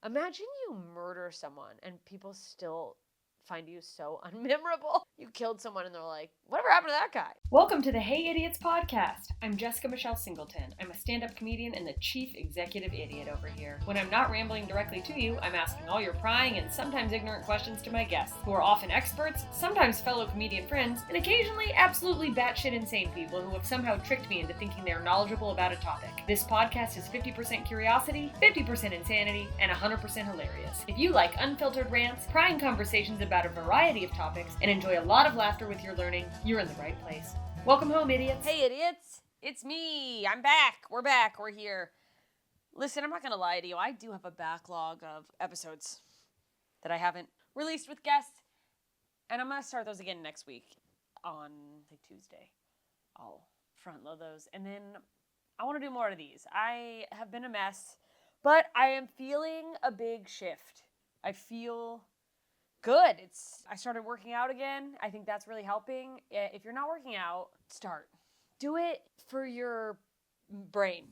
Imagine you murder someone and people still find you so unmemorable. You killed someone and they're like, whatever happened to that guy? Welcome to the Hey Idiots podcast. I'm Jessica Michelle Singleton. I'm a stand-up comedian and the chief executive idiot over here. When I'm not rambling directly to you, I'm asking all your prying and sometimes ignorant questions to my guests, who are often experts, sometimes fellow comedian friends, and occasionally absolutely batshit insane people who have somehow tricked me into thinking they're knowledgeable about a topic. This podcast is 50% curiosity, 50% insanity, and 100% hilarious. If you like unfiltered rants, prying conversations about a variety of topics, and enjoy a lot of laughter with your learning, you're in the right place. Welcome home, idiots. Hey, idiots. It's me. I'm back. We're back. We're here. Listen, I'm not going to lie to you. I do have a backlog of episodes that I haven't released with guests. And I'm going to start those again next week on, Tuesday. I'll front load those. And then I want to do more of these. I have been a mess, but I am feeling a big shift. I feel good. I started working out again. I think that's really helping. If you're not working out, start. Do it for your brain,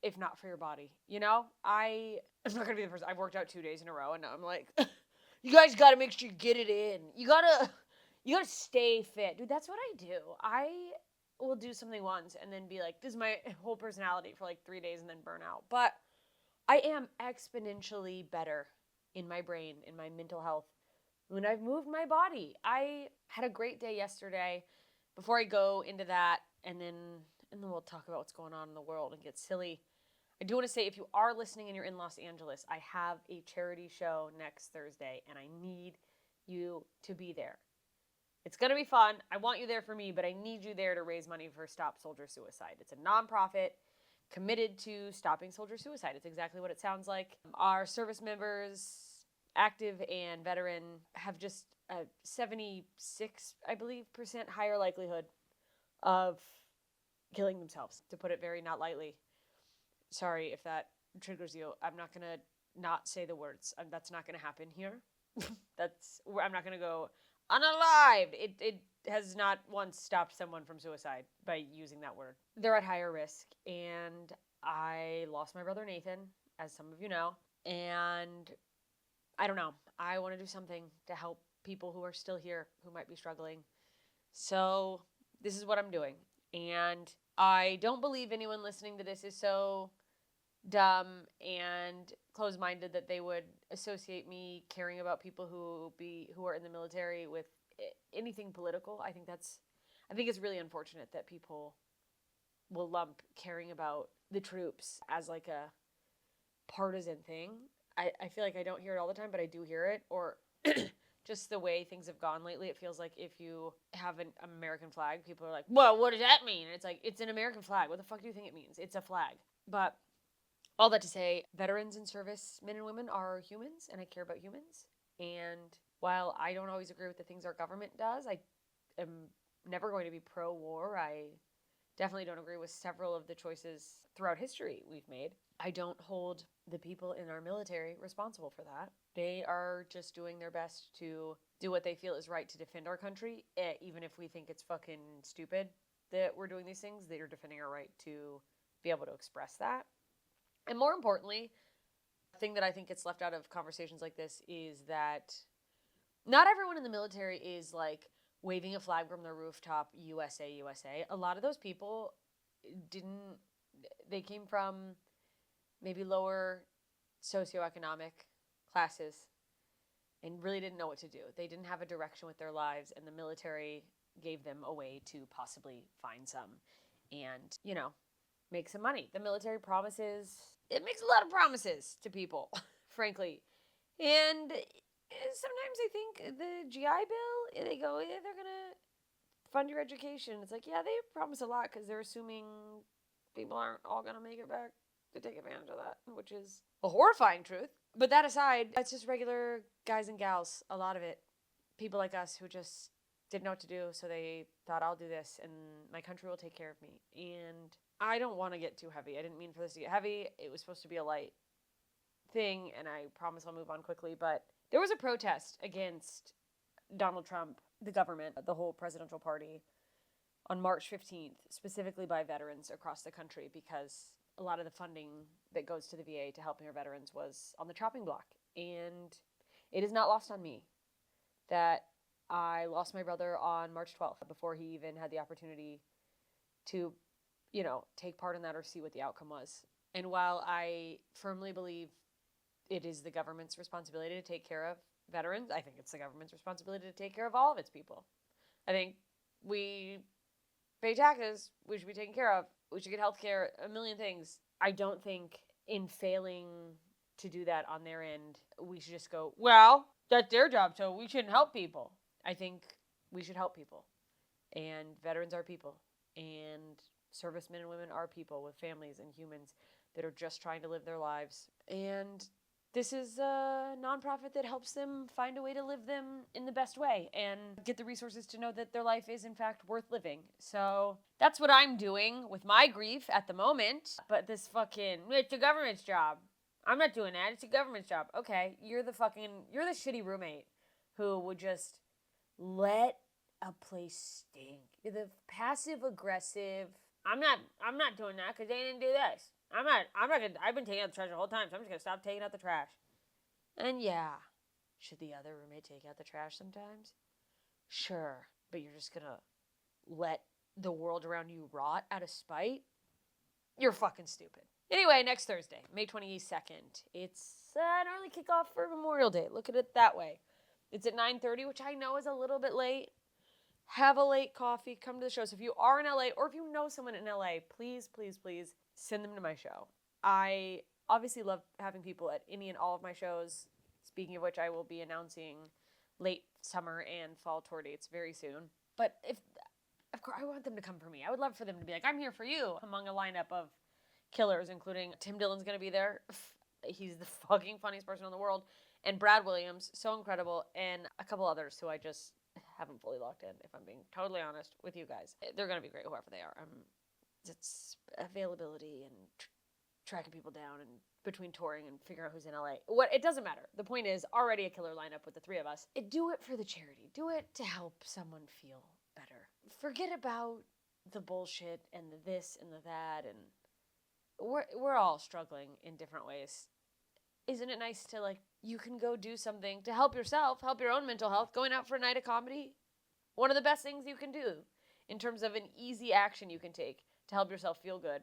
if not for your body. You know, I'm not gonna be the person. I've worked out 2 days in a row, and now I'm like, you guys got to make sure you get it in. You gotta stay fit, dude. That's what I do. I will do something once and then be like, this is my whole personality for like 3 days, and then burn out. But I am exponentially better in my brain, in my mental health, when I've moved my body. I had a great day yesterday. Before I go into that, and then we'll talk about what's going on in the world and get silly, I do want to say, if you are listening and you're in Los Angeles, I have a charity show next Thursday, and I need you to be there. It's going to be fun. I want you there for me, but I need you there to raise money for Stop Soldier Suicide. It's a nonprofit committed to stopping soldier suicide. It's exactly what it sounds like. Our service members, active and veteran, have just a 76, I believe, % higher likelihood of killing themselves, to put it very not lightly. Sorry if that triggers you. I'm not going to not say the words. That's not going to happen here. I'm not going to go unalived. It has not once stopped someone from suicide by using that word. They're at higher risk, and I lost my brother Nathan, as some of you know, and I don't know. I want to do something to help people who are still here, who might be struggling. So this is what I'm doing. And I don't believe anyone listening to this is so dumb and closed-minded that they would associate me caring about people who are in the military with anything political. I think it's really unfortunate that people will lump caring about the troops as like a partisan thing. I feel like I don't hear it all the time, but I do hear it. Or just the way things have gone lately, it feels like if you have an American flag, people are like, well, what does that mean? And it's like, it's an American flag. What the fuck do you think it means? It's a flag. But all that to say, veterans and service men and women are humans, and I care about humans. And while I don't always agree with the things our government does, I am never going to be pro-war. I definitely don't agree with several of the choices throughout history we've made. I don't hold the people in our military responsible for that. They are just doing their best to do what they feel is right to defend our country, even if we think it's fucking stupid that we're doing these things. They are defending our right to be able to express that. And more importantly, the thing that I think gets left out of conversations like this is that not everyone in the military is like waving a flag from the rooftop, USA, USA. A lot of those people they came from maybe lower socioeconomic classes and really didn't know what to do. They didn't have a direction with their lives, and the military gave them a way to possibly find some and, make some money. The military makes a lot of promises to people, frankly. And sometimes I think the GI Bill, they go, yeah, they're going to fund your education. It's like, yeah, they promise a lot because they're assuming people aren't all going to make it back to take advantage of that, which is a horrifying truth. But that aside, it's just regular guys and gals, a lot of it. People like us who just didn't know what to do, so they thought, I'll do this, and my country will take care of me. And I don't want to get too heavy. I didn't mean for this to get heavy. It was supposed to be a light thing, and I promise I'll move on quickly. But there was a protest against Donald Trump, the government, the whole presidential party, on March 15th, specifically by veterans across the country, because a lot of the funding that goes to the VA to helping our veterans was on the chopping block. And it is not lost on me that I lost my brother on March 12th before he even had the opportunity to, take part in that or see what the outcome was. And while I firmly believe it is the government's responsibility to take care of veterans, I think it's the government's responsibility to take care of all of its people. I think we pay taxes, we should be taken care of. We should get health care, a million things. I don't think in failing to do that on their end, we should just go, well, that's their job, so we shouldn't help people. I think we should help people. And veterans are people. And servicemen and women are people with families and humans that are just trying to live their lives. And this is a nonprofit that helps them find a way to live them in the best way and get the resources to know that their life is, in fact, worth living. So that's what I'm doing with my grief at the moment. But this it's the government's job. I'm not doing that. It's the government's job. Okay, you're the shitty roommate who would just let a place stink. You're the passive-aggressive, I'm not doing that because they didn't do this. I've been taking out the trash the whole time, so I'm just going to stop taking out the trash. And yeah, should the other roommate take out the trash sometimes? Sure, but you're just going to let the world around you rot out of spite? You're fucking stupid. Anyway, next Thursday, May 22nd, it's an early kickoff for Memorial Day. Look at it that way. It's at 9:30, which I know is a little bit late. Have a late coffee, come to the show. So if you are in LA or if you know someone in LA, please, please, please send them to my show. I obviously love having people at any and all of my shows. Speaking of which, I will be announcing late summer and fall tour dates very soon. But of course, I want them to come for me. I would love for them to be like, I'm here for you, among a lineup of killers, including Tim Dillon's going to be there. He's the fucking funniest person in the world. And Brad Williams, so incredible. And a couple others who I just haven't fully locked in, if I'm being totally honest with you guys. They're going to be great, whoever they are. It's availability and tracking people down and between touring and figuring out who's in LA. It doesn't matter. The point is, already a killer lineup with the three of us. Do it for the charity. Do it to help someone feel better. Forget about the bullshit and the this and the that, and we're all struggling in different ways. Isn't it nice to, you can go do something to help yourself, help your own mental health, going out for a night of comedy? One of the best things you can do in terms of an easy action you can take to help yourself feel good.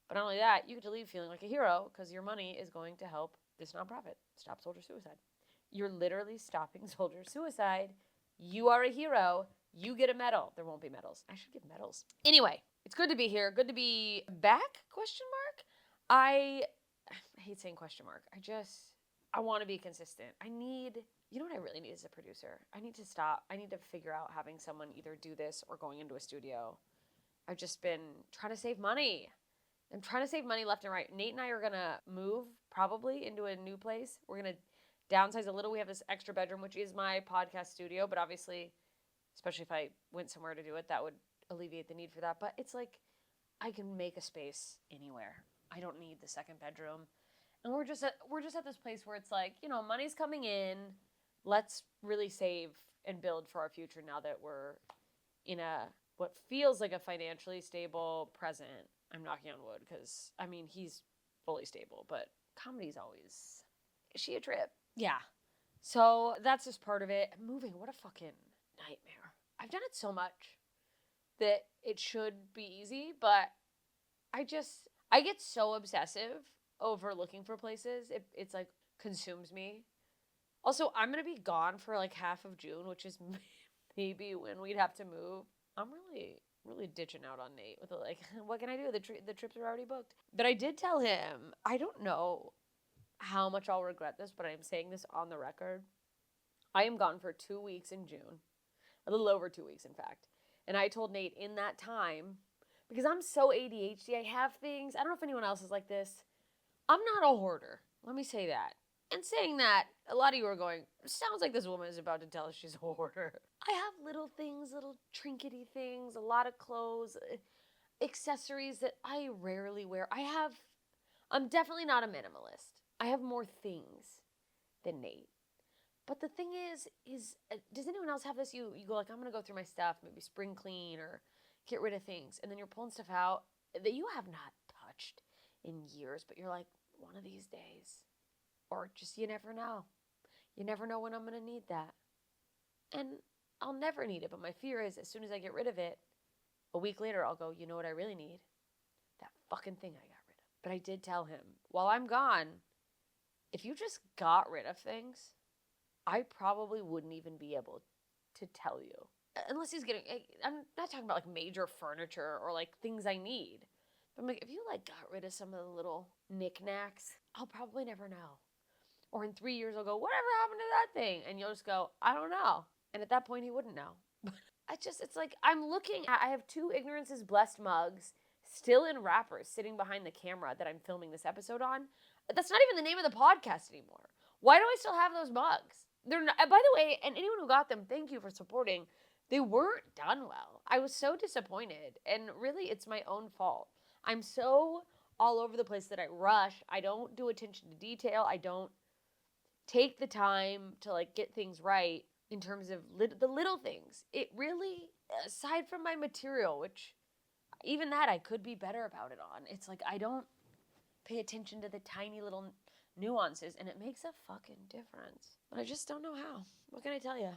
But not only that, you get to leave feeling like a hero because your money is going to help this nonprofit, Stop Soldier Suicide. You're literally stopping soldier suicide. You are a hero. You get a medal. There won't be medals. I should give medals. Anyway, it's good to be here. Good to be back, ? I hate saying question mark. I want to be consistent. You know what I really need as a producer? I need to stop. I need to figure out having someone either do this or going into a studio. I've just been trying to save money. I'm trying to save money left and right. Nate and I are going to move probably into a new place. We're going to downsize a little. We have this extra bedroom, which is my podcast studio. But obviously, especially if I went somewhere to do it, that would alleviate the need for that. But it's like I can make a space anywhere. I don't need the second bedroom. And we're just at this place where it's like, money's coming in. Let's really save and build for our future now that we're in what feels like a financially stable present. I'm knocking on wood because, he's fully stable, but comedy's always, is she a trip? Yeah. So that's just part of it. Moving, what a fucking nightmare. I've done it so much that it should be easy, but I get so obsessive over looking for places. It's like consumes me. Also, I'm going to be gone for half of June, which is maybe when we'd have to move. I'm really ditching out on Nate with what can I do? The trips are already booked. But I did tell him, I don't know how much I'll regret this, but I'm saying this on the record. I am gone for 2 weeks in June. A little over 2 weeks, in fact. And I told Nate in that time, because I'm so ADHD, I have things. I don't know if anyone else is like this. I'm not a hoarder. Let me say that. And saying that, a lot of you are going, sounds like this woman is about to tell us she's a hoarder. I have little things, little trinkety things, a lot of clothes, accessories that I rarely wear. I'm definitely not a minimalist. I have more things than Nate. But the thing is does anyone else have this? You go I'm going to go through my stuff, maybe spring clean or get rid of things. And then you're pulling stuff out that you have not touched in years, but you're like, one of these days. Or just, you never know. You never know when I'm going to need that. And I'll never need it, but my fear is as soon as I get rid of it, a week later I'll go, you know what I really need? That fucking thing I got rid of. But I did tell him, while I'm gone, if you just got rid of things, I probably wouldn't even be able to tell you. Unless he's getting, I'm not talking about like major furniture or like things I need. But I'm like, if you like got rid of some of the little knickknacks, I'll probably never know. Or in 3 years I'll go, whatever happened to that thing? And you'll just go, I don't know. And at that point he wouldn't know. It's like, I'm looking at, I have 2 Ignorance is Blessed mugs still in wrappers sitting behind the camera that I'm filming this episode on. That's not even the name of the podcast anymore. Why do I still have those mugs? They're not, by the way, and anyone who got them, thank you for supporting. They weren't done well. I was so disappointed. And really, it's my own fault. I'm so all over the place that I rush. I don't do attention to detail. I don't take the time to like get things right in terms of the little things. It really, aside from my material, which even that I could be better about it on, it's like I don't pay attention to the tiny little nuances, and it makes a fucking difference. But I just don't know how. What can I tell you?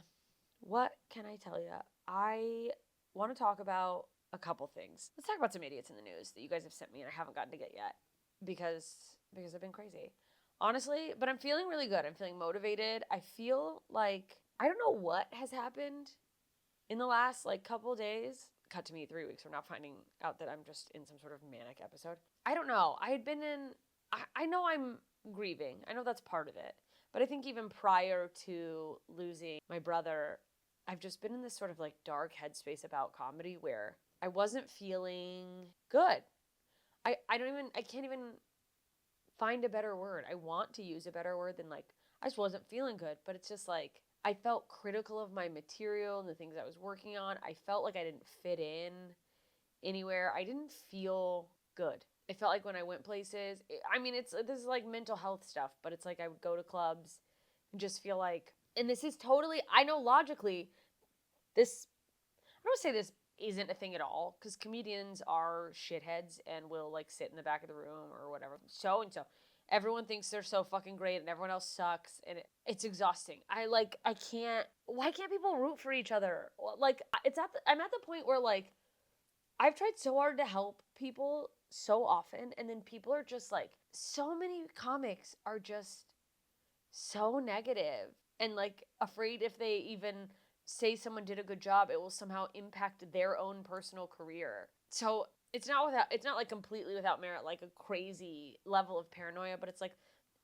What can I tell you? I want to talk about a couple things. Let's talk about some idiots in the news that you guys have sent me and I haven't gotten to get yet because I've been crazy. Honestly, but I'm feeling really good. I'm feeling motivated. I feel like, I don't know what has happened in the last like couple days. Cut to me 3 weeks from now finding out that I'm just in some sort of manic episode. I don't know. I had been in, I know I'm grieving. I know that's part of it. But I think even prior to losing my brother, I've just been in this sort of like dark headspace about comedy where I wasn't feeling good. I can't even find a better word. I want to use a better word than like, I just wasn't feeling good. But it's just like, I felt critical of my material and the things I was working on. I felt like I didn't fit in anywhere. I didn't feel good. It felt like when I went places, this is like mental health stuff, but it's like I would go to clubs and just feel like, and this is totally, I know logically, I don't say this isn't a thing at all, because comedians are shitheads and will like sit in the back of the room or whatever. So and so. Everyone thinks they're so fucking great and everyone else sucks and it's exhausting. Why can't people root for each other? Like, I'm at the point where like, I've tried so hard to help people so often, and then people are just like, so many comics are just so negative and like afraid if they even say someone did a good job, it will somehow impact their own personal career. So it's not like completely without merit, like a crazy level of paranoia, but it's like,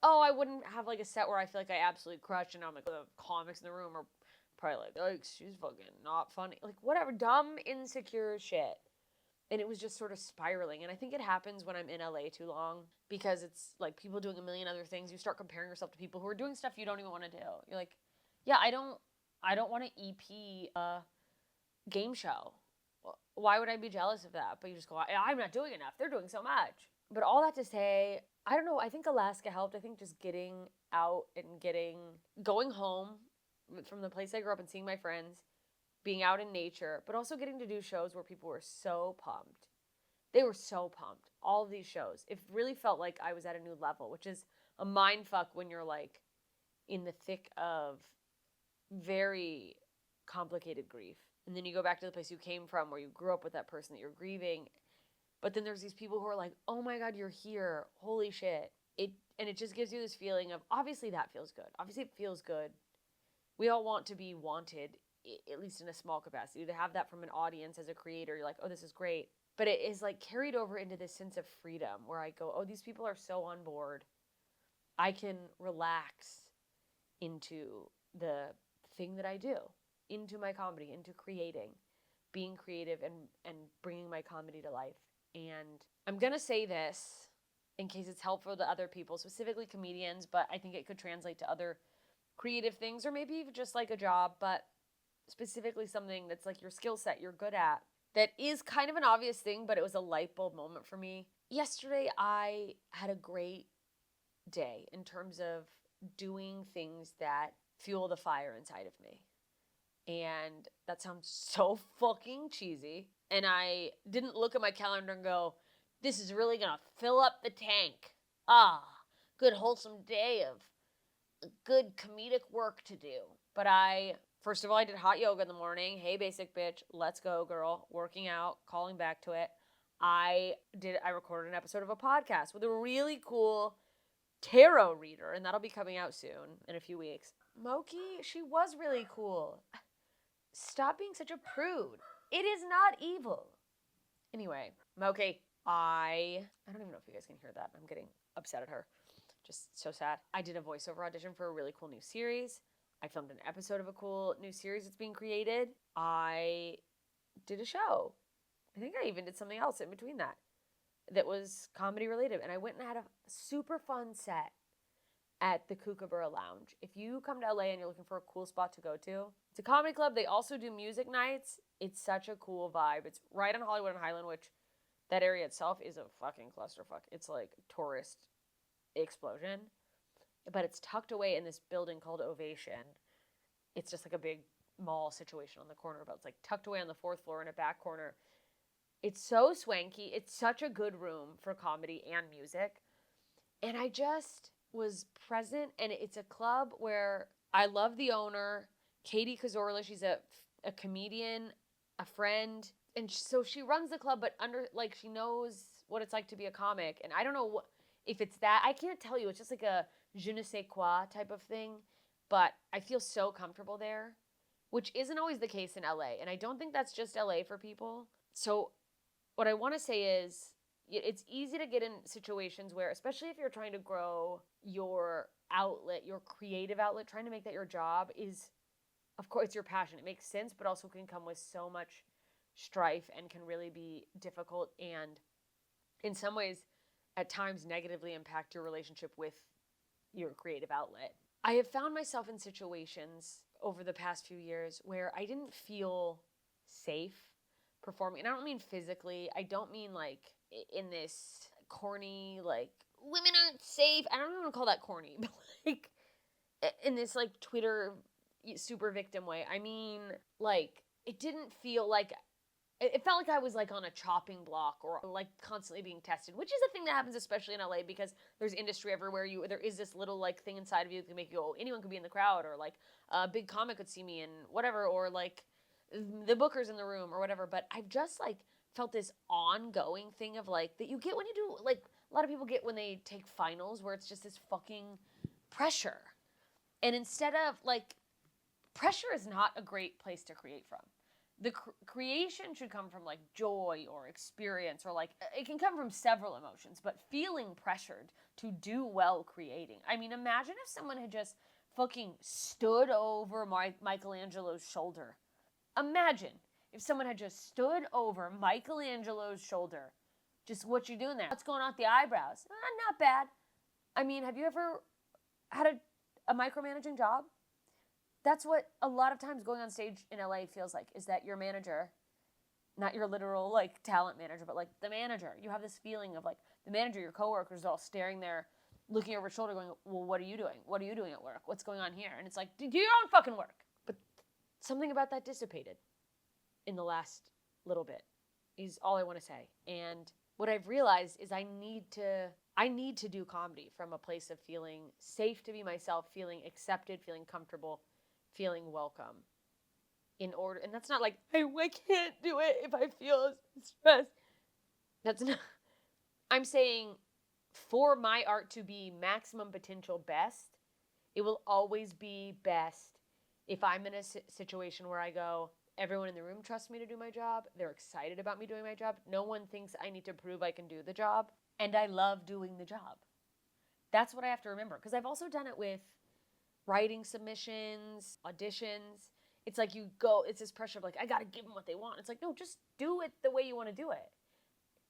oh, I wouldn't have like a set where I feel like I absolutely crushed and I'm like, the comics in the room are probably like, she's fucking not funny. Like, whatever, dumb, insecure shit. And it was just sort of spiraling. And I think it happens when I'm in LA too long because it's like people doing a million other things. You start comparing yourself to people who are doing stuff you don't even want to do. You're like, yeah, I don't want to EP a game show. Why would I be jealous of that? But you just go, I'm not doing enough. They're doing so much. But all that to say, I don't know. I think Alaska helped. I think just getting out and going home from the place I grew up and seeing my friends, being out in nature, but also getting to do shows where people were so pumped. They were so pumped. All of these shows. It really felt like I was at a new level, which is a mind fuck when you're like in the thick of very complicated grief. And then you go back to the place you came from where you grew up with that person that you're grieving. But then there's these people who are like, oh my God, you're here. Holy shit. And it just gives you this feeling of, obviously that feels good. Obviously it feels good. We all want to be wanted, at least in a small capacity, to have that from an audience as a creator. You're like, oh, this is great. But it is like carried over into this sense of freedom where I go, oh, these people are so on board. I can relax into the thing that I do, into my comedy, into creating, being creative and bringing my comedy to life. And I'm going to say this in case it's helpful to other people, specifically comedians, but I think it could translate to other creative things or maybe even just like a job, but specifically something that's like your skill set you're good at. That is kind of an obvious thing, but it was a light bulb moment for me. Yesterday, I had a great day in terms of doing things that fuel the fire inside of me. And that sounds so fucking cheesy. And I didn't look at my calendar and go, this is really gonna fill up the tank. Ah, good wholesome day of good comedic work to do. But first of all, I did hot yoga in the morning. Hey, basic bitch, let's go, girl. Working out, calling back to it. I recorded an episode of a podcast with a really cool tarot reader, and that'll be coming out soon in a few weeks. Moki, she was really cool. Stop being such a prude. It is not evil. Anyway, Moki, I don't even know if you guys can hear that. I'm getting upset at her. Just so sad. I did a voiceover audition for a really cool new series. I filmed an episode of a cool new series that's being created. I did a show. I think I even did something else in between that was comedy related. And I went and had a super fun set at the Kookaburra Lounge. If you come to LA and you're looking for a cool spot to go to, it's a comedy club. They also do music nights. It's such a cool vibe. It's right on Hollywood and Highland, which that area itself is a fucking clusterfuck. It's like tourist explosion. But it's tucked away in this building called Ovation. It's just like a big mall situation on the corner, but it's like tucked away on the 4th floor in a back corner. It's so swanky. It's such a good room for comedy and music. And I just was present, and it's a club where I love the owner, Katie Kazorla. She's a comedian, a friend, and so she runs the club, but she knows what it's like to be a comic. And I don't know if it's that. I can't tell you. It's just like a je ne sais quoi type of thing, but I feel so comfortable there, which isn't always the case in LA. And I don't think that's just LA for people. So what I want to say is, it's easy to get in situations where, especially if you're trying to grow your outlet, your creative outlet, trying to make that your job is, of course, it's your passion. It makes sense, but also can come with so much strife and can really be difficult and, in some ways, at times negatively impact your relationship with your creative outlet. I have found myself in situations over the past few years where I didn't feel safe performing. And I don't mean physically. I don't mean like in this corny, like, women aren't safe. I don't even want to call that corny, but like in this like Twitter super victim way. I mean, like, it didn't feel like, it felt like I was like on a chopping block or like constantly being tested, which is a thing that happens especially in LA because there's industry everywhere. There is this little like thing inside of you that can make you go, anyone could be in the crowd, or like a big comic could see me and whatever, or like the booker's in the room or whatever. But I've just like felt this ongoing thing of like that you get when you do, like a lot of people get when they take finals, where it's just this fucking pressure. And instead of like, pressure is not a great place to create from. The creation should come from like joy or experience, or like it can come from several emotions, but feeling pressured to do well creating. I mean, imagine if someone had just fucking stood over Michelangelo's shoulder. Imagine if someone had just stood over Michelangelo's shoulder. Just, what you doing there? What's going on with the eyebrows? Not bad. I mean, have you ever had a micromanaging job? That's what a lot of times going on stage in LA feels like, is that your manager, not your literal like talent manager, but like the manager. You have this feeling of like the manager, your coworkers are all staring there, looking over your shoulder going, well, what are you doing? What are you doing at work? What's going on here? And it's like, do your own fucking work. But something about that dissipated in the last little bit is all I want to say. And what I've realized is I need to do comedy from a place of feeling safe to be myself, feeling accepted, feeling comfortable, feeling welcome. In order, and that's not like, I can't do it if I feel stressed. That's not, I'm saying for my art to be maximum potential best, it will always be best if I'm in a situation where I go, everyone in the room trusts me to do my job. They're excited about me doing my job. No one thinks I need to prove I can do the job. And I love doing the job. That's what I have to remember. Because I've also done it with writing submissions, auditions. It's like you go, it's this pressure of like, I got to give them what they want. It's like, no, just do it the way you want to do it.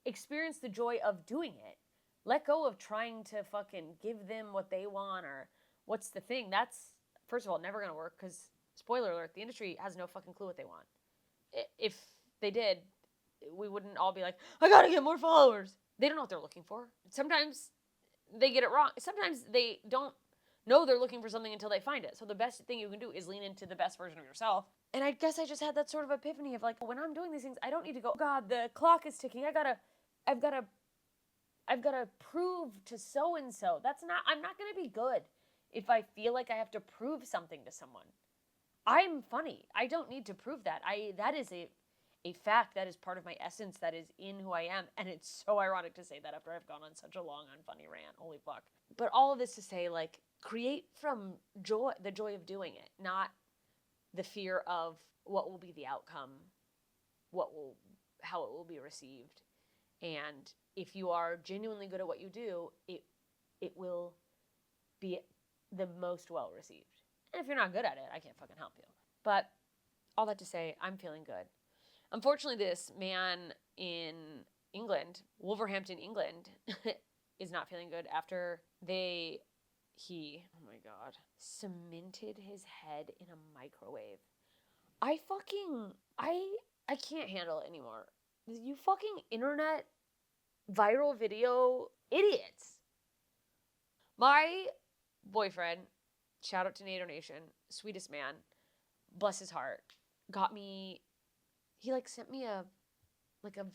Experience the joy of doing it. Let go of trying to fucking give them what they want or what's the thing. That's, first of all, never going to work because, spoiler alert, the industry has no fucking clue what they want. If they did, we wouldn't all be like, I got to get more followers. They don't know what they're looking for. Sometimes they get it wrong. Sometimes they don't know they're looking for something until they find it. So the best thing you can do is lean into the best version of yourself. And I guess I just had that sort of epiphany of like, when I'm doing these things, I don't need to go, God, the clock is ticking. I've got to I've got to prove to so-and-so. I'm not going to be good if I feel like I have to prove something to someone. I'm funny. I don't need to prove that. That is a fact. That is part of my essence. That is in who I am. And it's so ironic to say that after I've gone on such a long, unfunny rant. Holy fuck. But all of this to say, like, create from joy, the joy of doing it, not the fear of what will be the outcome, how it will be received. And if you are genuinely good at what you do, it will be the most well received. And if you're not good at it, I can't fucking help you. But all that to say, I'm feeling good. Unfortunately, this man in England, Wolverhampton, England, is not feeling good after he, oh my God, cemented his head in a microwave. I can't handle it anymore. You fucking internet viral video idiots. My boyfriend, shout out to NATO Nation, sweetest man, bless his heart, he like sent me a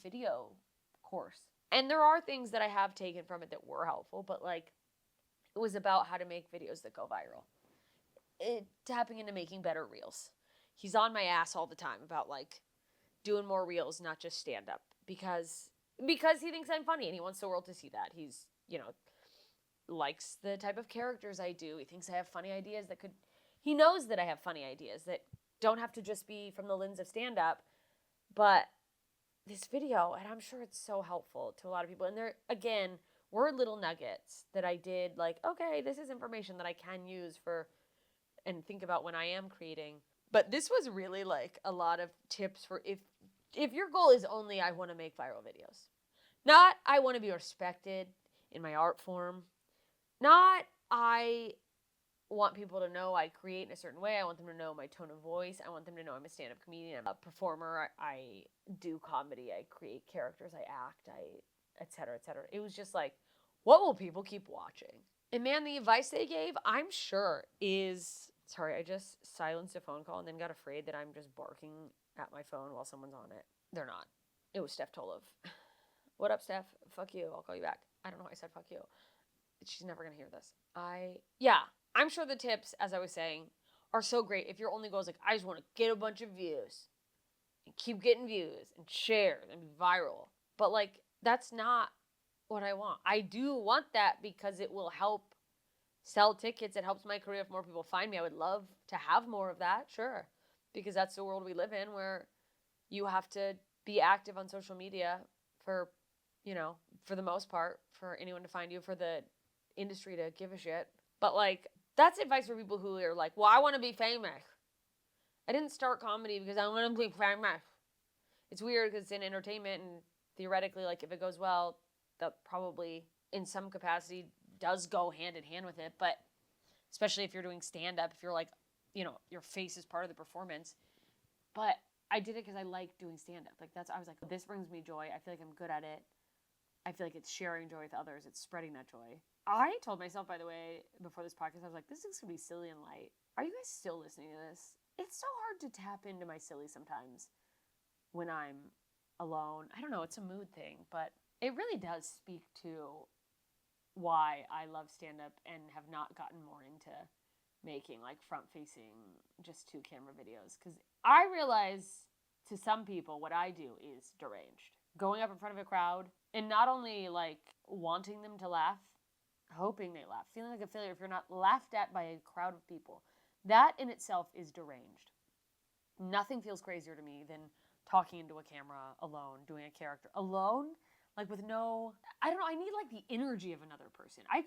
video course. And there are things that I have taken from it that were helpful, but like it was about how to make videos that go viral. Tapping into making better reels. He's on my ass all the time about like doing more reels, not just stand up, because he thinks I'm funny and he wants the world to see that. He's, likes the type of characters I do. He thinks I have funny ideas he knows that I have funny ideas that don't have to just be from the lens of stand up, but this video, and I'm sure it's so helpful to a lot of people. And there, again, were little nuggets that I did like, okay, this is information that I can use and think about when I am creating. But this was really like a lot of tips for if your goal is only I want to make viral videos. Not I want to be respected in my art form. Not I want people to know I create in a certain way. I want them to know my tone of voice. I want them to know I'm a stand-up comedian. I'm a performer. I do comedy. I create characters. I act. Et cetera, et cetera. It was just like, what will people keep watching? And man, the advice they gave, I'm sure is... Sorry, I just silenced a phone call and then got afraid that I'm just barking at my phone while someone's on it. They're not. It was Steph Tolov. What up, Steph? Fuck you. I'll call you back. I don't know why I said fuck you. She's never going to hear this. I'm sure the tips, as I was saying, are so great. If your only goal is like, I just want to get a bunch of views and keep getting views and share and be viral. But like, that's not what I want. I do want that because it will help sell tickets. It helps my career if more people find me. I would love to have more of that, sure. Because that's the world we live in where you have to be active on social media for the most part, for anyone to find you, for the industry to give a shit. But like, that's advice for people who are like, well, I want to be famous. I didn't start comedy because I want to be famous. It's weird because it's in entertainment and theoretically, like if it goes well, that probably in some capacity does go hand in hand with it. But especially if you're doing stand-up, if you're like, your face is part of the performance. But I did it because I like doing stand-up. Like I was like, this brings me joy. I feel like I'm good at it. I feel like it's sharing joy with others. It's spreading that joy. I told myself, by the way, before this podcast, I was like, this is going to be silly and light. Are you guys still listening to this? It's so hard to tap into my silly sometimes when I'm alone. I don't know. It's a mood thing, but it really does speak to why I love stand-up and have not gotten more into making like front-facing, just 2-camera videos. Because I realize to some people what I do is deranged. Going up in front of a crowd and not only like wanting them to laugh, hoping they laugh, feeling like a failure if you're not laughed at by a crowd of people. That in itself is deranged. Nothing feels crazier to me than talking into a camera alone, doing a character alone, like with no, I don't know, I need like the energy of another person. I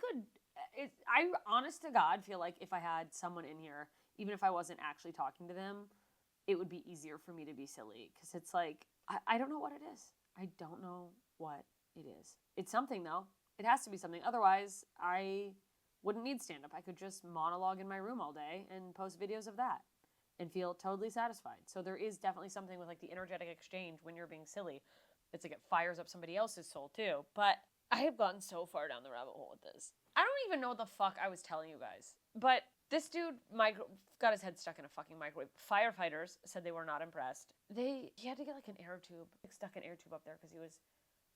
honest to God, feel like if I had someone in here, even if I wasn't actually talking to them, it would be easier for me to be silly. Because it's like, I don't know what it is. I don't know what it is. It's something though. It has to be something. Otherwise, I wouldn't need stand-up. I could just monologue in my room all day and post videos of that and feel totally satisfied. So there is definitely something with like the energetic exchange when you're being silly. It's like it fires up somebody else's soul too. But I have gotten so far down the rabbit hole with this. I don't even know what the fuck I was telling you guys. But this dude got his head stuck in a fucking microwave. Firefighters said they were not impressed. He had to get like an air tube, stuck an air tube up there because he was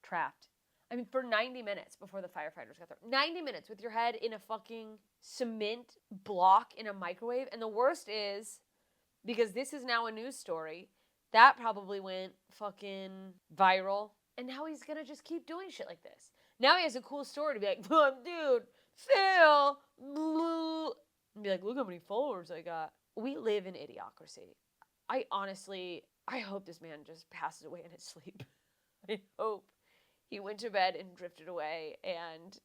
trapped. I mean, for 90 minutes before the firefighters got there. 90 minutes with your head in a fucking cement block in a microwave. And the worst is, because this is now a news story, that probably went fucking viral. And now he's gonna just keep doing shit like this. Now he has a cool story to be like, dude, Phil, and be like, look how many followers I got. We live in idiocracy. I hope this man just passes away in his sleep. I hope he went to bed and drifted away, and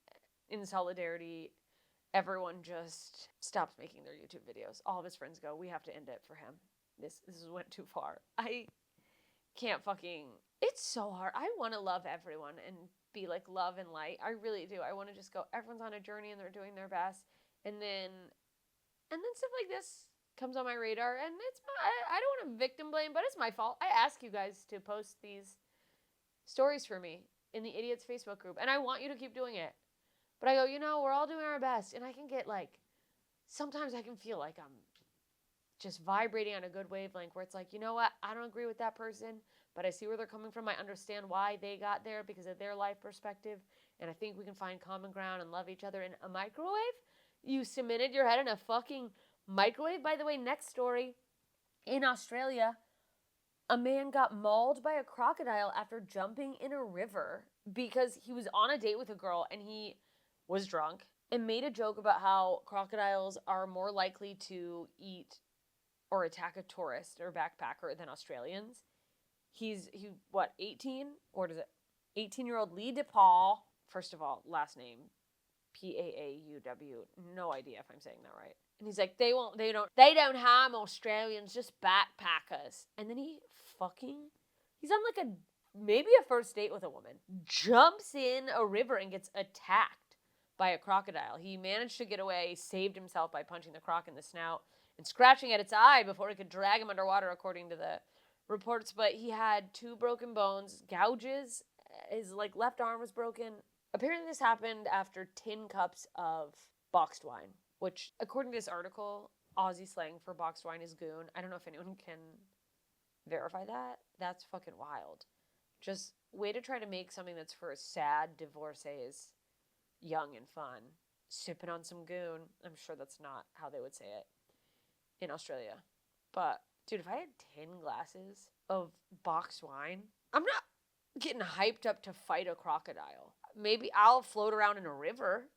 in solidarity, everyone just stops making their YouTube videos. All of his friends go, we have to end it for him. This went too far. I can't fucking... It's so hard. I want to love everyone and be like love and light. I really do. I want to just go, everyone's on a journey and they're doing their best. And then stuff like this comes on my radar, and I don't want to victim blame, but it's my fault. I ask you guys to post these stories for me in the Idiots Facebook group, and I want you to keep doing it. But I go, we're all doing our best, and I can get sometimes I can feel like I'm just vibrating on a good wavelength where it's like, you know what, I don't agree with that person, but I see where they're coming from. I understand why they got there because of their life perspective, and I think we can find common ground and love each other in a microwave. You cemented your head in a fucking microwave. By the way, next story, in Australia, a man got mauled by a crocodile after jumping in a river because he was on a date with a girl and he was drunk and made a joke about how crocodiles are more likely to eat or attack a tourist or backpacker than Australians. He 18? Or does it? 18-year-old Lee DePaul. First of all, last name, Paauw. No idea if I'm saying that right. And he's like, they don't harm Australians, just backpackers. And then he's on maybe a first date with a woman, jumps in a river and gets attacked by a crocodile. He managed to get away, saved himself by punching the croc in the snout and scratching at its eye before he could drag him underwater, according to the reports. But he had 2 broken bones, gouges, his left arm was broken. Apparently this happened after 10 cups of boxed wine, which, according to this article, Aussie slang for boxed wine is goon. I don't know if anyone can verify that. That's fucking wild. Just way to try to make something that's for sad divorcees young and fun. Sipping on some goon. I'm sure that's not how they would say it in Australia. But, dude, if I had 10 glasses of boxed wine, I'm not getting hyped up to fight a crocodile. Maybe I'll float around in a river,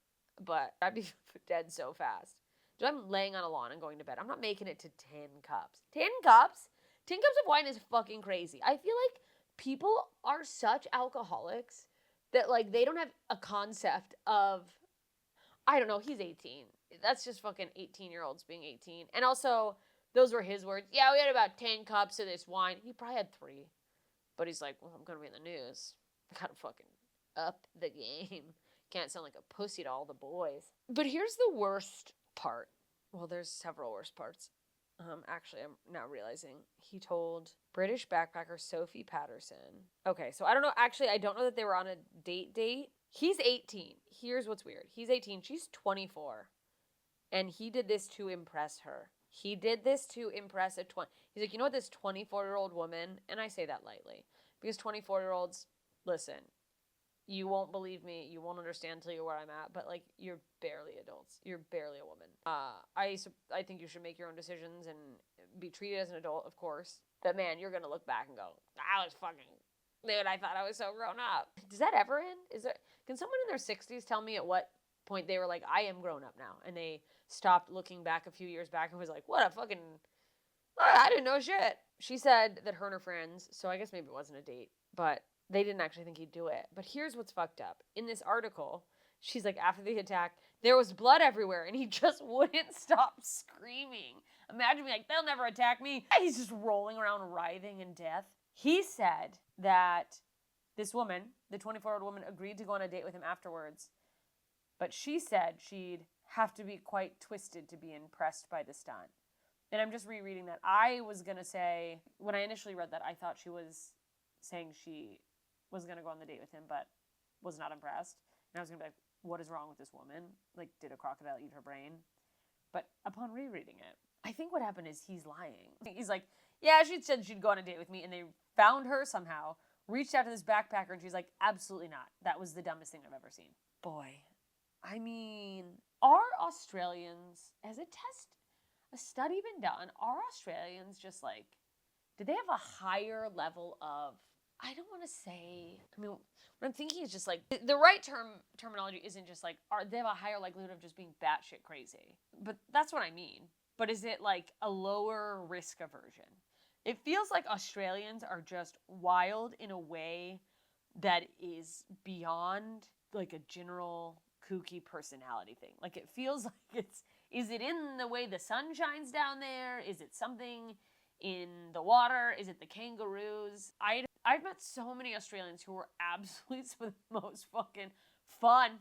but I'd be dead so fast. Dude, I'm laying on a lawn and going to bed. I'm not making it to 10 cups. 10 cups? 10 cups of wine is fucking crazy. I feel like people are such alcoholics that, they don't have a concept of, I don't know, he's 18. That's just fucking 18-year-olds being 18. And also, those were his words. Yeah, we had about 10 cups of this wine. He probably had 3. But he's like, well, I'm going to be in the news. I gotta fucking up the game. Can't sound like a pussy to all the boys. But here's the worst part. Well, there's several worst parts. Actually, I'm now realizing he told British backpacker Sophie Patterson. Okay, so I don't know. Actually, I don't know that they were on a date. He's 18. Here's what's weird. He's 18. She's 24. And he did this to impress her. He did this to impress a 20. He's like, you know what, this 24-year-old woman, and I say that lightly, because 24-year-olds, listen, you won't believe me, you won't understand until you're where I'm at, but you're barely adults. You're barely a woman. I think you should make your own decisions and be treated as an adult, of course. But man, you're gonna look back and go, I was fucking, dude, I thought I was so grown up. Does that ever end? Can someone in their 60s tell me at what point they were like, I am grown up now, and they stopped looking back a few years back and was like, what a fucking, I didn't know shit. She said that her and her friends, so I guess maybe it wasn't a date, but they didn't actually think he'd do it. But here's what's fucked up. In this article, she's like, after the attack, there was blood everywhere, and he just wouldn't stop screaming. Imagine me like, they'll never attack me. He's just rolling around writhing in death. He said that this woman, the 24-year-old woman, agreed to go on a date with him afterwards, but she said she'd have to be quite twisted to be impressed by the stunt. And I'm just rereading that. I was going to say, when I initially read that, I thought she was saying she was going to go on the date with him, but was not impressed. And I was going to be like, what is wrong with this woman? Did a crocodile eat her brain? But upon rereading it, I think what happened is he's lying. He's like, yeah, she said she'd go on a date with me, and they found her somehow reached out to this backpacker and she's like, absolutely not. That was the dumbest thing I've ever seen. Boy, I mean, are Australians, has a study been done? Are Australians just like, do they have a higher level of, I don't want to say, I mean, what I'm thinking is just like, the right terminology isn't just like, they have a higher likelihood of just being batshit crazy. But that's what I mean. But is it like a lower risk aversion? It feels like Australians are just wild in a way that is beyond like a general kooky personality thing. Like it feels like is it in the way the sun shines down there? Is it something in the water? Is it the kangaroos? I've met so many Australians who were absolutely some of the most fucking fun,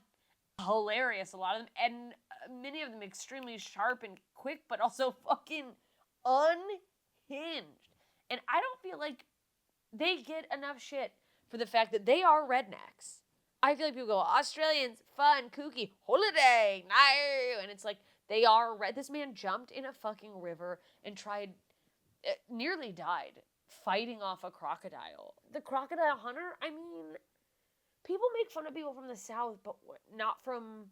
hilarious, a lot of them, and many of them extremely sharp and quick, but also fucking unhinged. And I don't feel like they get enough shit for the fact that they are rednecks. I feel like people go, Australians, fun, kooky, holiday, no, and it's like, they are red. This man jumped in a fucking river and nearly died, fighting off a crocodile. The crocodile hunter, I mean, people make fun of people from the south, but not from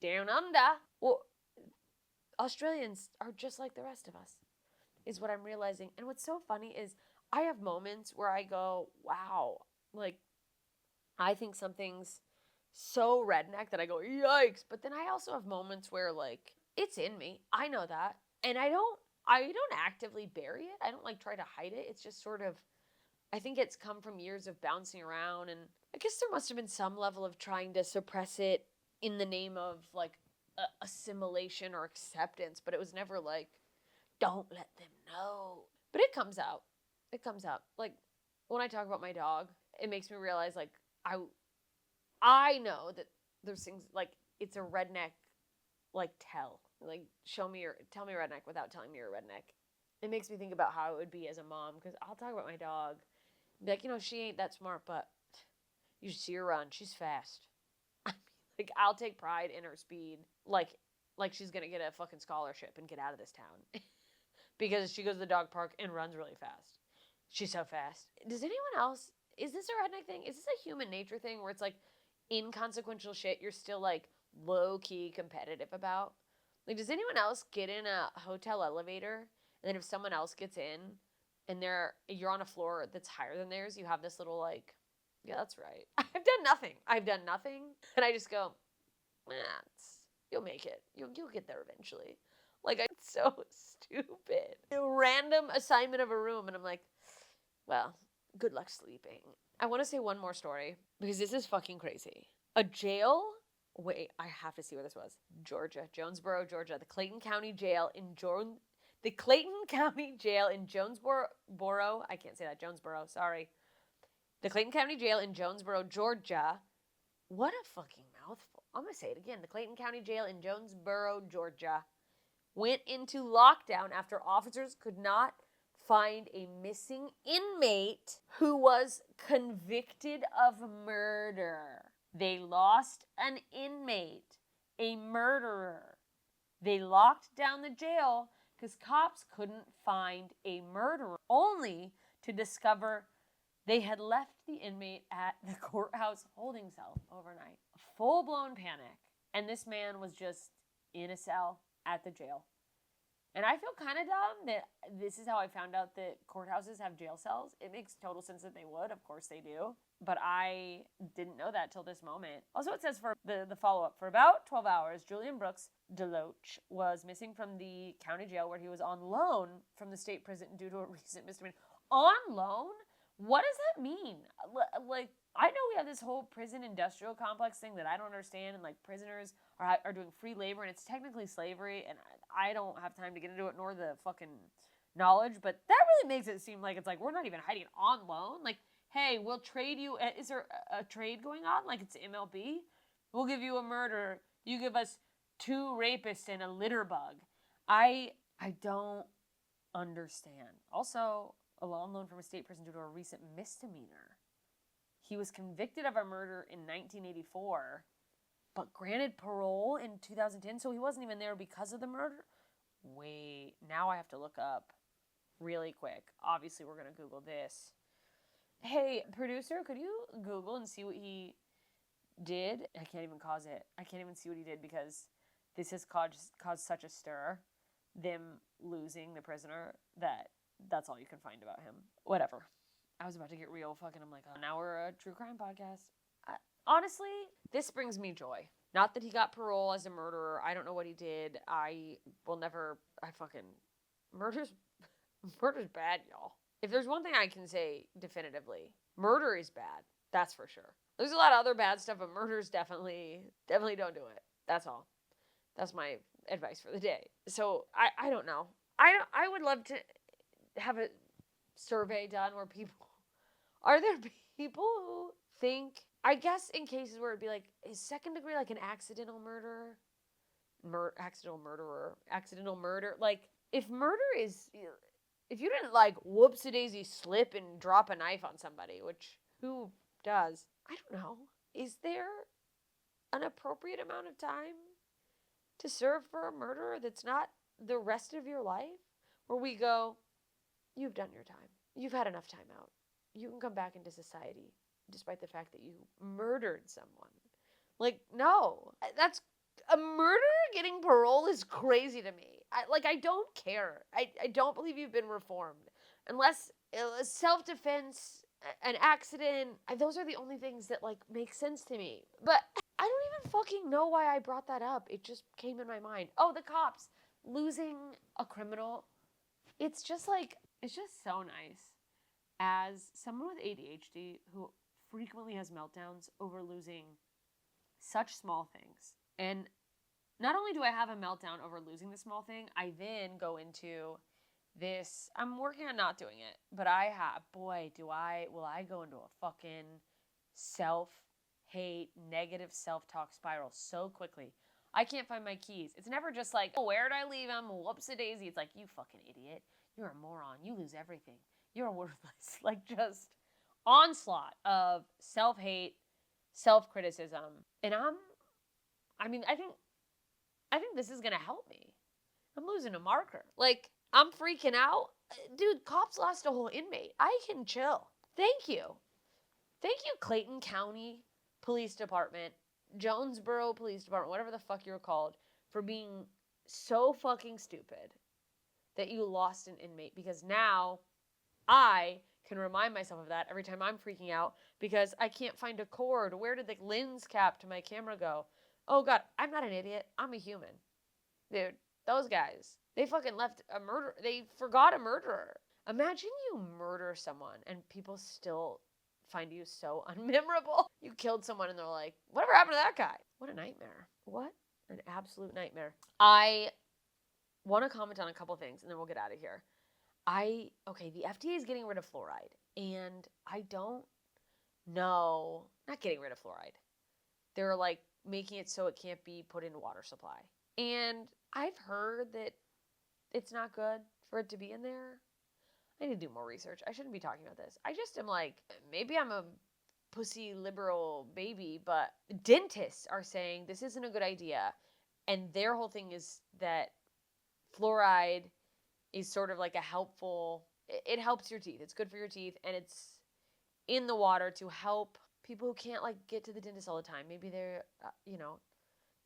down under. Well, Australians are just like the rest of us, is what I'm realizing. And what's so funny is I have moments where I go, wow, like, I think something's so redneck that I go, yikes. But then I also have moments where, like, it's in me. I know that. And I don't actively bury it. I don't, like, try to hide it. It's just sort of, I think it's come from years of bouncing around. And I guess there must have been some level of trying to suppress it in the name of, like, assimilation or acceptance. But it was never, like, don't let them know. But it comes out. It comes out. Like, when I talk about my dog, it makes me realize, like, I know that there's things, like, it's a redneck, like, tell me redneck without telling me you're a redneck. It makes me think about how it would be as a mom, because I'll talk about my dog, be like, she ain't that smart, but you should see her run. She's fast. I mean, like, I'll take pride in her speed, like she's gonna get a fucking scholarship and get out of this town. Because she goes to the dog park and runs really fast. She's so fast. Does anyone else, is this a redneck thing? Is this a human nature thing where it's like inconsequential shit you're still like low-key competitive about? Like, does anyone else get in a hotel elevator and then if someone else gets in and you're on a floor that's higher than theirs, you have this little like, yeah, that's right. I've done nothing. And I just go, you'll make it. You'll get there eventually. Like, it's so stupid. A random assignment of a room, and I'm like, well, good luck sleeping. I want to say one more story, because this is fucking crazy. A jail? Wait, I have to see where this was. Georgia. Jonesboro, Georgia. The Clayton County Jail in Jonesboro, I can't say that, Jonesboro, sorry. The Clayton County Jail in Jonesboro, Georgia. What a fucking mouthful. I'm going to say it again. The Clayton County Jail in Jonesboro, Georgia went into lockdown after officers could not find a missing inmate who was convicted of murder. They lost an inmate, a murderer. They locked down the jail because cops couldn't find a murderer, only to discover they had left the inmate at the courthouse holding cell overnight. Full-blown panic. And this man was just in a cell at the jail. And I feel kind of dumb that this is how I found out that courthouses have jail cells. It makes total sense that they would. Of course they do. But I didn't know that till this moment. Also, it says for the follow-up, for about 12 hours, Julian Brooks Deloach was missing from the county jail where he was on loan from the state prison due to a recent misdemeanor. On loan? What does that mean? Like, I know we have this whole prison industrial complex thing that I don't understand, and like prisoners are doing free labor, and it's technically slavery, and I don't have time to get into it, nor the fucking knowledge, but that really makes it seem like it's like we're not even hiding it on loan. Like, hey, we'll trade you. Is there a trade going on? Like it's MLB? We'll give you a murder. You give us 2 rapists and a litter bug. I don't understand. Also, a loan from a state prison due to a recent misdemeanor. He was convicted of a murder in 1984, but granted parole in 2010, so he wasn't even there because of the murder? Wait, now I have to look up really quick. Obviously, we're going to Google this. Hey, producer, could you Google and see what he did? I can't even cause it. I can't even see what he did because this has caused such a stir, them losing the prisoner, that's all you can find about him. Whatever. I was about to get real fucking, I'm like, oh, now we're a true crime podcast. Honestly, this brings me joy. Not that he got parole as a murderer. I don't know what he did. I will never, murder's, murder's bad, y'all. If there's one thing I can say definitively, murder is bad. That's for sure. There's a lot of other bad stuff, but murder's definitely don't do it. That's all. That's my advice for the day. So I don't know. I would love to have a survey done where people, are there people who think, I guess in cases where it'd be like, is second degree like an accidental murder? Accidental murder. Like, if murder is, if you didn't like whoopsie-daisy slip and drop a knife on somebody, which who does? I don't know. Is there an appropriate amount of time to serve for a murderer that's not the rest of your life? Where we go, you've done your time. You've had enough time out. You can come back into society despite the fact that you murdered someone. Like, no. That's a murderer getting parole is crazy to me. I don't care. I don't believe you've been reformed. Unless self-defense, an accident, those are the only things that, like, make sense to me. But I don't even fucking know why I brought that up. It just came in my mind. Oh, the cops. Losing a criminal. It's just like, it's just so nice. As someone with ADHD who frequently has meltdowns over losing such small things. And not only do I have a meltdown over losing the small thing, I then go into this, I'm working on not doing it, but will I go into a fucking self-hate, negative self-talk spiral so quickly. I can't find my keys. It's never just like, oh, where did I leave them? Whoops-a-daisy. It's like, you fucking idiot. You're a moron. You lose everything. You're worthless. Like, just onslaught of self-hate, self-criticism. And I think this is gonna help me. I'm losing a marker. Like, I'm freaking out. Dude, cops lost a whole inmate. I can chill. Thank you. Thank you, Clayton County Police Department, Jonesboro Police Department, whatever the fuck you're called, for being so fucking stupid that you lost an inmate. Because now I can remind myself of that every time I'm freaking out because I can't find a cord. Where did the lens cap to my camera go? Oh God, I'm not an idiot. I'm a human. Dude, those guys, they fucking left a murder. They forgot a murderer. Imagine you murder someone and people still find you so unmemorable. You killed someone and they're like, whatever happened to that guy? What a nightmare. What an absolute nightmare. I want to comment on a couple things and then we'll get out of here. The FDA is getting rid of fluoride, and I don't know, not getting rid of fluoride. They're like making it so it can't be put in water supply. And I've heard that it's not good for it to be in there. I need to do more research. I shouldn't be talking about this. I just am like, maybe I'm a pussy liberal baby, but dentists are saying this isn't a good idea. And their whole thing is that fluoride is sort of like a helpful, it helps your teeth. It's good for your teeth, and it's in the water to help people who can't like get to the dentist all the time. Maybe they're,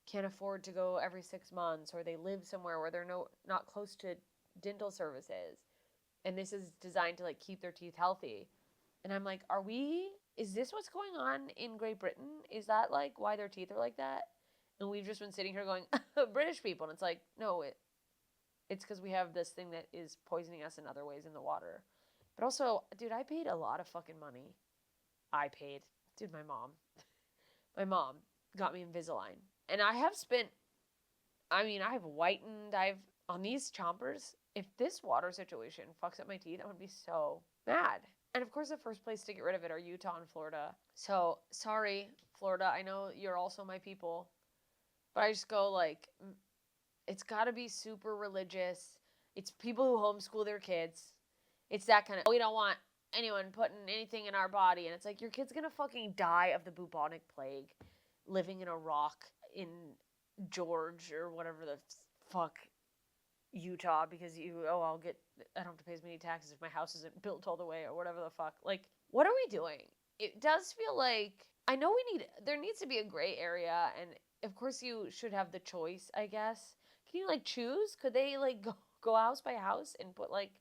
can't afford to go every 6 months, or they live somewhere where they're not close to dental services. And this is designed to like keep their teeth healthy. And I'm like, is this what's going on in Great Britain? Is that like why their teeth are like that? And we've just been sitting here going, British people. And it's like, no, it's because we have this thing that is poisoning us in other ways in the water. But also, dude, I paid a lot of fucking money. My mom got me Invisalign. And I have whitened, on these chompers, if this water situation fucks up my teeth, I'm going to be so mad. And of course, the first place to get rid of it are Utah and Florida. So, sorry, Florida, I know you're also my people. But I just go like, it's got to be super religious. It's people who homeschool their kids. It's that kind of, we don't want anyone putting anything in our body. And it's like, your kid's going to fucking die of the bubonic plague living in a rock in George or whatever the fuck, Utah, because I don't have to pay as many taxes if my house isn't built all the way or whatever the fuck. Like, what are we doing? It does feel like, I know there needs to be a gray area, and of course you should have the choice, I guess. Can you like choose? Could they like go house by house and put like,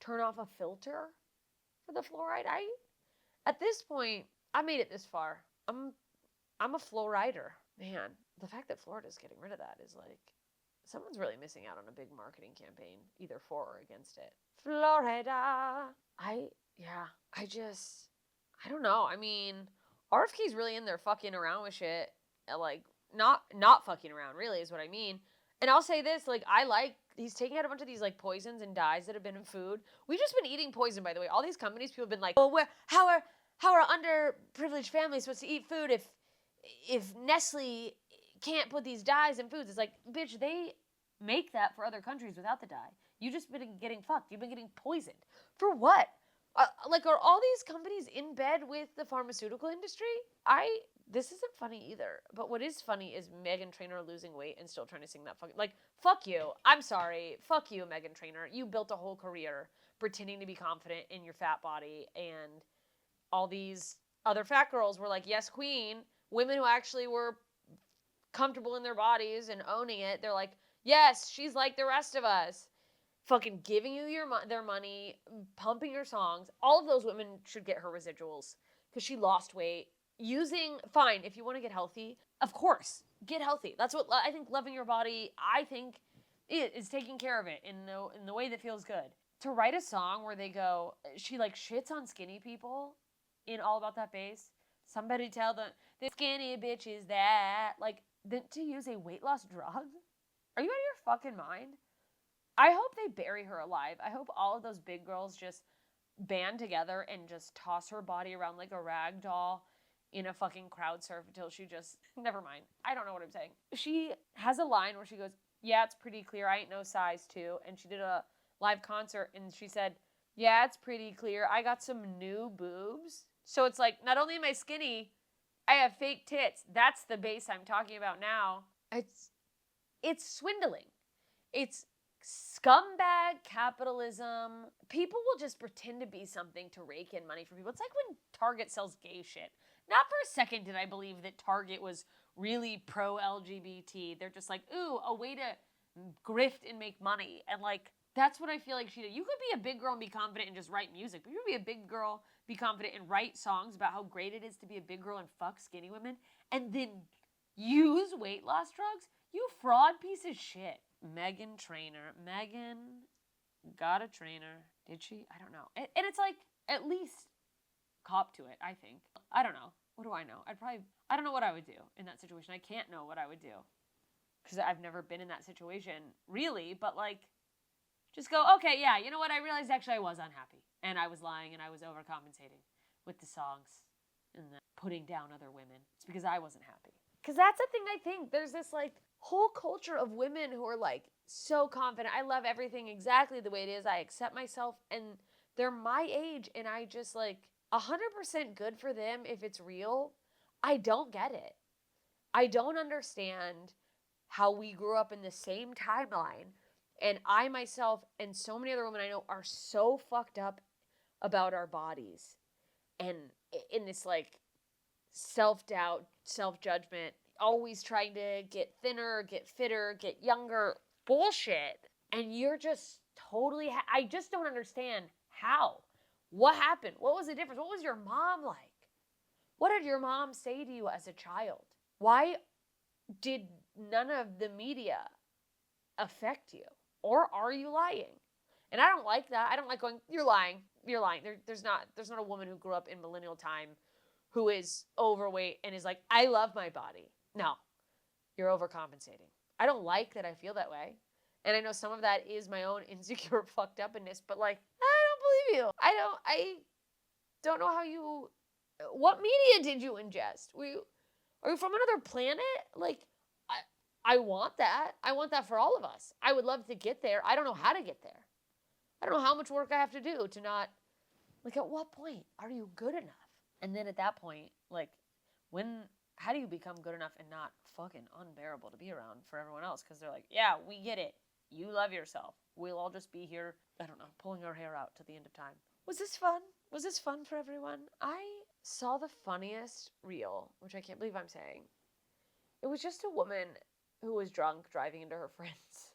turn off a filter for the fluoride? At this point, I made it this far. I'm a fluorider. Man, the fact that Florida's getting rid of that is like, someone's really missing out on a big marketing campaign, either for or against it. Florida. I don't know. I mean, RFK's really in there fucking around with shit. Like, not fucking around, really, is what I mean. And I'll say this, like, he's taking out a bunch of these, like, poisons and dyes that have been in food. We've just been eating poison, by the way. All these companies, people have been like, well, how are underprivileged families supposed to eat food if Nestle can't put these dyes in foods? It's like, bitch, they make that for other countries without the dye. You just been getting fucked. You've been getting poisoned. For what? Like, are all these companies in bed with the pharmaceutical industry? This isn't funny either. But what is funny is Meghan Trainor losing weight and still trying to sing that fucking, like, fuck you. I'm sorry. Fuck you, Meghan Trainor. You built a whole career pretending to be confident in your fat body, and all these other fat girls were like, yes, queen. Women who actually were comfortable in their bodies and owning it, they're like, yes, she's like the rest of us. Fucking giving you their money, pumping your songs. All of those women should get her residuals because she lost weight. Fine, if you want to get healthy, of course, get healthy. That's what I think. Loving your body, I think, is taking care of it in the way that feels good. To write a song where she like shits on skinny people in All About That Bass. Somebody tell the skinny bitch is that. Like, to use a weight loss drug? Are you out of your fucking mind? I hope they bury her alive. I hope all of those big girls just band together and just toss her body around like a rag doll in a fucking crowd surf until she just... Never mind. I don't know what I'm saying. She has a line where she goes, yeah, it's pretty clear. I ain't no size 2. And she did a live concert and she said, yeah, it's pretty clear. I got some new boobs. So it's like, not only am I skinny, I have fake tits. That's the base I'm talking about now. It's swindling. It's scumbag capitalism. People will just pretend to be something to rake in money for people. It's like when Target sells gay shit. Not for a second did I believe that Target was really pro-LGBT. They're just like, ooh, a way to grift and make money. And like, that's what I feel like she did. You could be a big girl and be confident and just write music, but you could be a big girl, be confident and write songs about how great it is to be a big girl and fuck skinny women, and then use weight loss drugs? You fraud piece of shit. Meghan Trainor. Meghan got a trainer. Did she? I don't know. And it's like, at least cop to it, I think. I don't know. What do I know? I don't know what I would do in that situation. I can't know what I would do. Because I've never been in that situation, really. But like, just go, okay, yeah, you know what? I realized actually I was unhappy. And I was lying and I was overcompensating with the songs and the putting down other women. It's because I wasn't happy. Because that's the thing I think. There's this like whole culture of women who are like so confident. I love everything exactly the way it is. I accept myself and they're my age and I just like 100% good for them if it's real. I don't get it. I don't understand how we grew up in the same timeline and I myself and so many other women I know are so fucked up about our bodies and in this like self-doubt, self-judgment, always trying to get thinner, get fitter, get younger, bullshit. And you're just totally, I just don't understand how. What happened? What was the difference? What was your mom like? What did your mom say to you as a child? Why did none of the media affect you? Or are you lying? And I don't like that. I don't like going, you're lying. You're lying. There's not a woman who grew up in millennial time who is overweight and is like, I love my body. No, you're overcompensating. I don't like that I feel that way. And I know some of that is my own insecure fucked upness, but like, I don't believe you. I don't know how you, what media did you ingest? Are you from another planet? Like, I want that. I want that for all of us. I would love to get there. I don't know how to get there. I don't know how much work I have to do to not, like, at what point are you good enough? And then at that point, like, how do you become good enough and not fucking unbearable to be around for everyone else? Because they're like, yeah, we get it. You love yourself. We'll all just be here, I don't know, pulling our hair out to the end of time. Was this fun? Was this fun for everyone? I saw the funniest reel, which I can't believe I'm saying. It was just a woman who was drunk driving into her friend's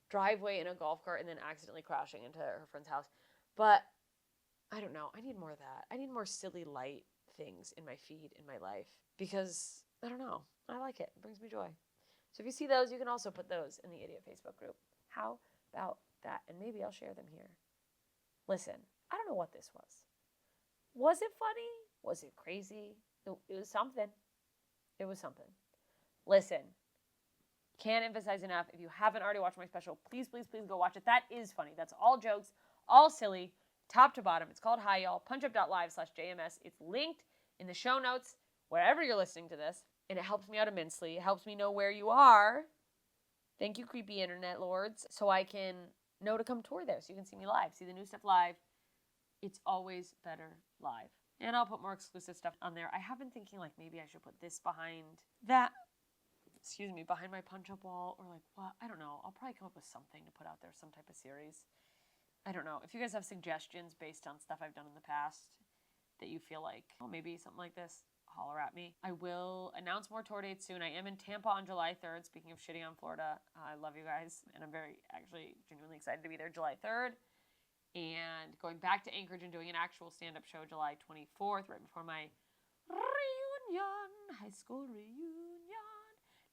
driveway in a golf cart and then accidentally crashing into her friend's house. But I don't know. I need more of that. I need more silly, light things in my feed in my life because I don't know. I like it. It brings me joy. So if you see those, you can also put those in the Idiot Facebook group. How about that? And maybe I'll share them here. Listen, I don't know what this was. Was it funny? Was it crazy? It was something. It was something. Listen, can't emphasize enough. If you haven't already watched my special, please, please, please go watch it. That is funny. That's all jokes, all silly, top to bottom. It's called Hi Y'all, punchup.live/JMS. It's linked in the show notes, wherever you're listening to this. And it helps me out immensely. It helps me know where you are. Thank you, creepy internet lords. So I can know to come tour there so you can see me live, see the new stuff live. It's always better live. And I'll put more exclusive stuff on there. I have been thinking like maybe I should put this behind that, behind my punch-up wall or like what? I don't know. I'll probably come up with something to put out there, some type of series. I don't know. If you guys have suggestions based on stuff I've done in the past that you feel like, oh, maybe something like this, holler at me. I will announce more tour dates soon. I am in Tampa on July 3rd. Speaking of shitting on Florida, I love you guys. And I'm actually genuinely excited to be there July 3rd. And going back to Anchorage and doing an actual stand-up show July 24th, right before my reunion, high school reunion.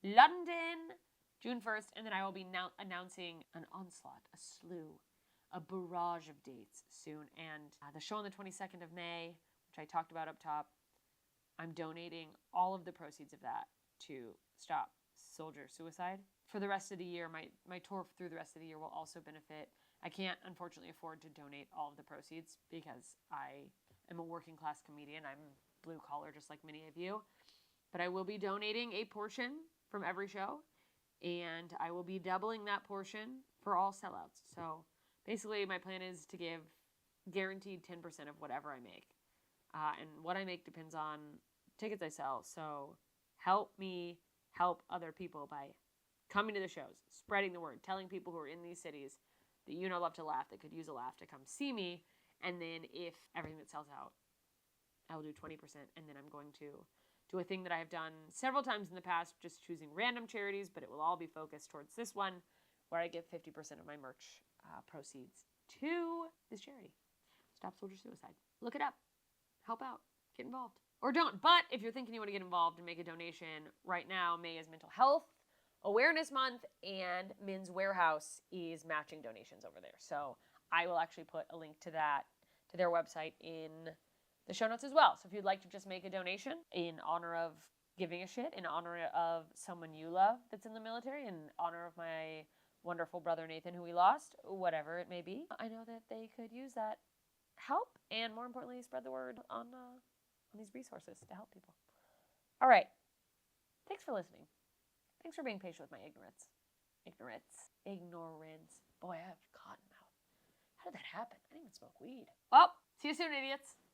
London, June 1st. And then I will be announcing an onslaught, a slew, a barrage of dates soon. And the show on the 22nd of May, which I talked about up top, I'm donating all of the proceeds of that to stop soldier suicide. For the rest of the year, my tour through the rest of the year will also benefit. I can't, unfortunately, afford to donate all of the proceeds because I am a working class comedian. I'm blue collar, just like many of you. But I will be donating a portion from every show, and I will be doubling that portion for all sellouts. So basically, my plan is to give guaranteed 10% of whatever I make. And what I make depends on tickets I sell. So help me help other people by coming to the shows, spreading the word, telling people who are in these cities that you know love to laugh, that could use a laugh, to come see me. And then if everything that sells out, I will do 20%. And then I'm going to do a thing that I have done several times in the past, just choosing random charities, but it will all be focused towards this one, where I give 50% of my merch proceeds to this charity. Stop Soldier Suicide. Look it up. Help out. Get involved. Or don't. But if you're thinking you want to get involved and make a donation, right now, May is Mental Health Awareness Month, and Men's Warehouse is matching donations over there. So I will actually put a link to that, to their website, in the show notes as well. So if you'd like to just make a donation in honor of giving a shit, in honor of someone you love that's in the military, in honor of my wonderful brother Nathan, who we lost, whatever it may be, I know that they could use that help, and more importantly, spread the word on these resources to help people. All right. Thanks for listening. Thanks for being patient with my ignorance. Ignorance. Boy, I have cotton mouth. How did that happen? I didn't even smoke weed. Well, see you soon, idiots.